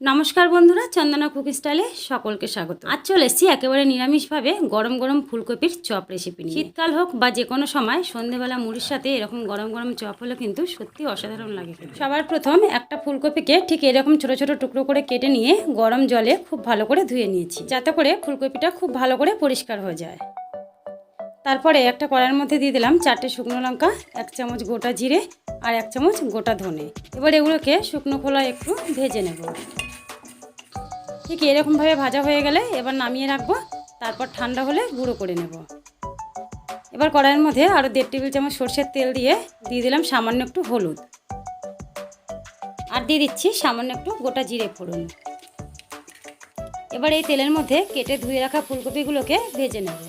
নমস্কার বন্ধুরা, চন্দনা কুকিং স্টাইলে সকলকে স্বাগত। আজ চলে এসেছি একেবারে নিরামিষভাবে গরম গরম ফুলকপির চপ রেসিপি নিয়ে। শীতকাল হোক বা যে কোনো সময় সন্ধেবেলা মুড়ির সাথে এরকম গরম গরম চপ হলে কিন্তু সত্যি অসাধারণ লাগে। সবার প্রথম একটা ফুলকপিকে ঠিক এরকম ছোট ছোট টুকরো করে কেটে নিয়ে গরম জলে খুব ভালো করে ধুয়ে নিয়েছি, যাতে করে ফুলকপিটা খুব ভালো করে পরিষ্কার হয়ে যায়। তারপরে একটা কড়াইয়ের মধ্যে দিয়ে দিলাম 4টে শুকনো লঙ্কা, 1 চামচ গোটা জিরে আর 1 চামচ গোটা ধনে। এবার এগুলোকে শুকনো খোলায় একটু ভেজে নেব। ঠিক এরকমভাবে ভাজা হয়ে গেলে এবার নামিয়ে রাখবো, তারপর ঠান্ডা হলে গুঁড়ো করে নেব। এবার কড়াইয়ের মধ্যে আরও 1.5 টেবিল চামচ সরষের তেল দিয়ে দিলাম সামান্য একটু হলুদ, আর দিয়ে দিচ্ছি সামান্য একটু গোটা জিরে ফোড়ন। এবার এই তেলের মধ্যে কেটে ধুয়ে রাখা ফুলকপিগুলোকে ভেজে নেব।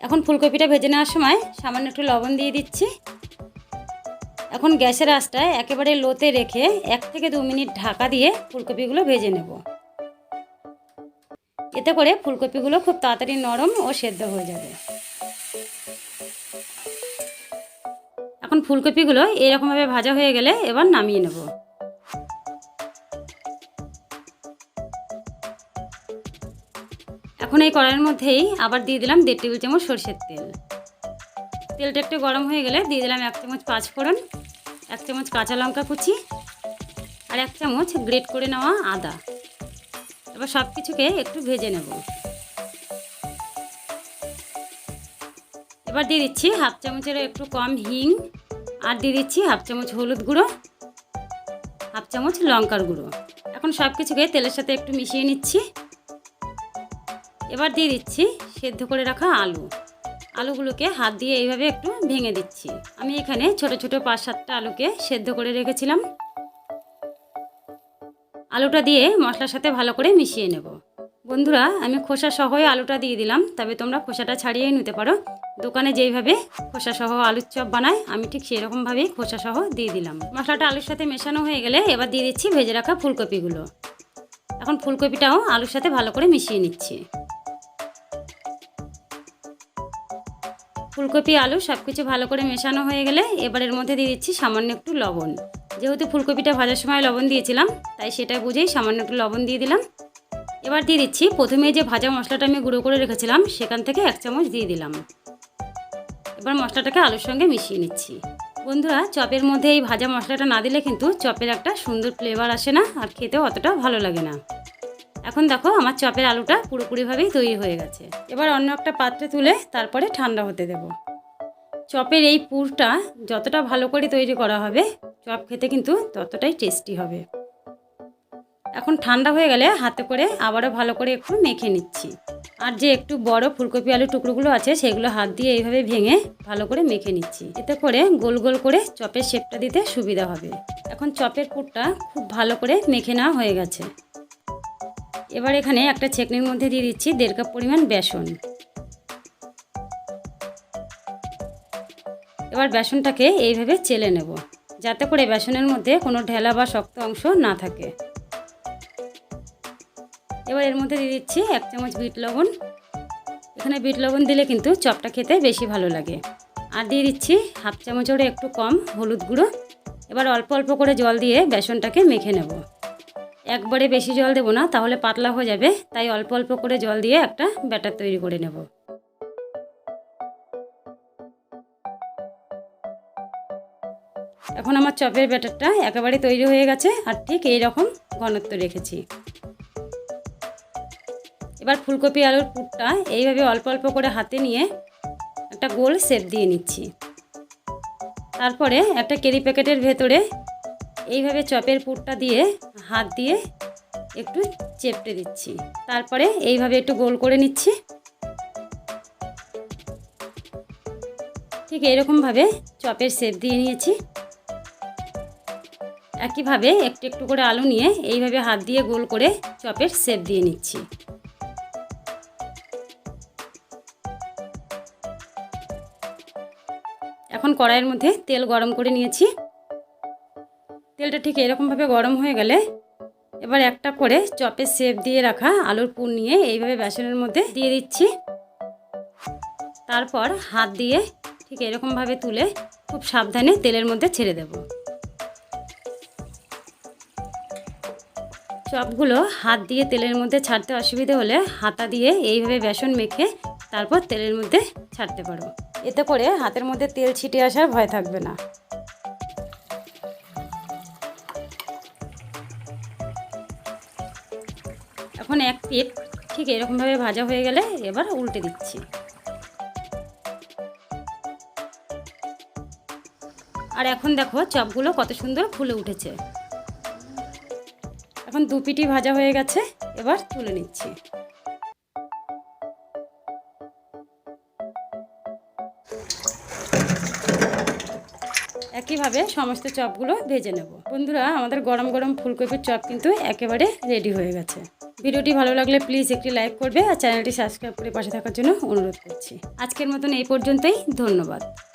এখন ফুলকপিটা ভেজে নেওয়ার সময় সামান্য একটু লবণ দিয়ে দিচ্ছি। এখন গ্যাসের আঁচটায় একেবারে লোতে রেখে 1 থেকে 2 মিনিট ঢাকা দিয়ে ফুলকপিগুলো ভেজে নেব। এতে করে ফুলকপিগুলো খুব তাড়াতাড়ি নরম ও সেদ্ধ হয়ে যাবে। এখন ফুলকপিগুলো এরকমভাবে ভাজা হয়ে গেলে এবার নামিয়ে নেব। এখন এই কড়াইয়ের মধ্যেই আবার দিয়ে দিলাম 1.5 টেবিল চামচ সরষের তেল। তেলটা একটু গরম হয়ে গেলে দিয়ে দিলাম 1 চামচ 5 ফোড়ন, 1 চামচ কাঁচা লঙ্কা কুচি আর 1 চামচ গ্রেট করে নেওয়া আদা। এবার সব কিছুকে একটু ভেজে নেব। এবার দিয়ে দিচ্ছি 1/2 চামচের একটু কম হিং, আর দিয়ে দিচ্ছি 1/2 চামচ হলুদ গুঁড়ো, 1/2 চামচ লঙ্কার গুঁড়ো। এখন সব কিছুকে তেলের সাথে একটু মিশিয়ে নিচ্ছি। এবার দিয়ে দিচ্ছি সেদ্ধ করে রাখা আলু। আলুগুলোকে হাত দিয়ে এইভাবে একটু ভেঙে দিচ্ছি। আমি এখানে ছোট ছোট 5-7টা আলুকে সেদ্ধ করে রেখেছিলাম। আলুটা দিয়ে মশলার সাথে ভালো করে মিশিয়ে নেব। বন্ধুরা, আমি খোসা সহই আলুটা দিয়ে দিলাম, তবে তোমরা খোসাটা ছাড়িয়েই নিতে পারো। দোকানে যেইভাবে খোসা সহ আলুর চপ বানায় আমি ঠিক সেরকমভাবেই খোসা সহ দিয়ে দিলাম। মশলাটা আলুর সাথে মেশানো হয়ে গেলে এবার দিয়ে দিচ্ছি ভেজে রাখা ফুলকপিগুলো। এখন ফুলকপিটাও আলুর সাথে ভালো করে মিশিয়ে নিচ্ছি। ফুলকপি আলু সব কিছু ভালো করে মেশানো হয়ে গেলে এবার এর মধ্যে দিয়ে দিচ্ছি সামান্য একটু লবণ। যেহেতু ফুলকপিটা ভাজার সময় লবণ দিয়েছিলাম, তাই সেটা বুঝেই সামান্য একটু লবণ দিয়ে দিলাম। এবার দিয়ে দিচ্ছি প্রথমে যে ভাজা মশলাটা আমি গুঁড়ো করে রেখেছিলাম সেখান থেকে 1 চামচ দিয়ে দিলাম। এবার মশলাটাকে আলুর সঙ্গে মিশিয়ে নিচ্ছি। বন্ধুরা, চপের মধ্যে এই ভাজা মশলাটা না দিলে কিন্তু চপের একটা সুন্দর ফ্লেভার আসে না, আর খেতেও অতটা ভালো লাগে না। এখন দেখো আমার চপের আলুটা পুরোপুরিভাবেই তৈরি হয়ে গেছে। এবার অন্য একটা পাত্রে তুলে তারপরে ঠান্ডা হতে দেব। চপের এই পুরটা যতটা ভালো করে তৈরি করা হবে, চপ খেতে কিন্তু ততটাই টেস্টি হবে। এখন ঠান্ডা হয়ে গেলে হাতে করে আবারও ভালো করে একটু মেখে নিচ্ছি। আর যে একটু বড় ফুলকপি আলুর টুকরোগুলো আছে সেগুলো হাত দিয়ে এইভাবে ভেঙে ভালো করে মেখে নিচ্ছি। এতে করে গোল গোল করে চপের শেপটা দিতে সুবিধা হবে। এখন চপের পুরটা খুব ভালো করে মেখে নেওয়া হয়ে গেছে। এবার এখানে একটা ছেঁকনির মধ্যে দিয়ে দিচ্ছি 1.5 কাপ পরিমাণ বেসন। এবার বেসনটাকে এইভাবে চেলে নেব, যাতে করে বেসনের মধ্যে কোনো ঢেলা বা শক্ত অংশ না থাকে। এবার এর মধ্যে দিয়ে দিচ্ছি 1 চামচ বিট লবণ। এখানে বিট লবণ দিলে কিন্তু চপটা খেতে বেশি ভালো লাগে। আর দিয়ে দিচ্ছি 1/2 চামচেরও একটু কম হলুদ গুঁড়ো। এবার অল্প অল্প করে জল দিয়ে বেসনটাকে মেখে নেব। একবারে বেশি জল দেবো না, তাহলে পাতলা হয়ে যাবে, তাই অল্প অল্প করে জল দিয়ে একটা ব্যাটার তৈরি করে নেব। এখন আমার চপের ব্যাটারটা একেবারে তৈরি হয়ে গেছে, আর ঠিক এই রকম ঘনত্ব রেখেছি। এবার ফুলকপি আলুর পুরটা এইভাবে অল্প অল্প করে হাতে নিয়ে একটা গোল শেপ দিয়ে নিচ্ছি। তারপরে একটা ক্যারি প্যাকেটের ভেতরে এইভাবে চপের পুরটা দিয়ে হাত দিয়ে একটু চেপটে দিচ্ছি। তারপরে এইভাবে একটু গোল করে নিচ্ছি। ঠিক এইরকমভাবে চপের শেপ দিয়ে নিয়েছি। একইভাবে একটু একটু করে আলু নিয়ে এইভাবে হাত দিয়ে গোল করে চপের শেপ দিয়ে নিচ্ছি। এখন কড়াইয়ের মধ্যে তেল গরম করে নিয়েছি। তেলটা ঠিক এরকমভাবে গরম হয়ে গেলে এবার একটা করে চপের শেপ দিয়ে রাখা আলুর পুর নিয়ে এইভাবে বেসনের মধ্যে দিয়ে দিচ্ছি। তারপর হাত দিয়ে ঠিক এরকমভাবে তুলে খুব সাবধানে তেলের মধ্যে ছেড়ে দেব। চপগুলো হাত দিয়ে তেলের মধ্যে ছাড়তে অসুবিধে হলে হাতা দিয়ে এইভাবে বেসন মেখে তারপর তেলের মধ্যে ছাড়তে পারো। এতে করে হাতের মধ্যে তেল ছিটে আসার ভয় থাকবে না। এখন এক পিঠ ঠিক এরকমভাবে ভাজা হয়ে গেলে এবার উল্টে দিচ্ছি। আর এখন দেখো চপগুলো কত সুন্দর ফুলে উঠেছে। এখন দু পিঠই ভাজা হয়ে গেছে, এবার তুলে নিচ্ছি। একইভাবে সমস্ত চপগুলো ভেজে নেব। বন্ধুরা, আমাদের গরম গরম ফুলকপির চপ কিন্তু একেবারে রেডি হয়ে গেছে। ভিডিওটি ভালো লাগলে প্লিজ একটি লাইক করবে আর চ্যানেলটি সাবস্ক্রাইব করে পাশে থাকার জন্য অনুরোধ করছি। আজকের মতন এই পর্যন্তই, ধন্যবাদ।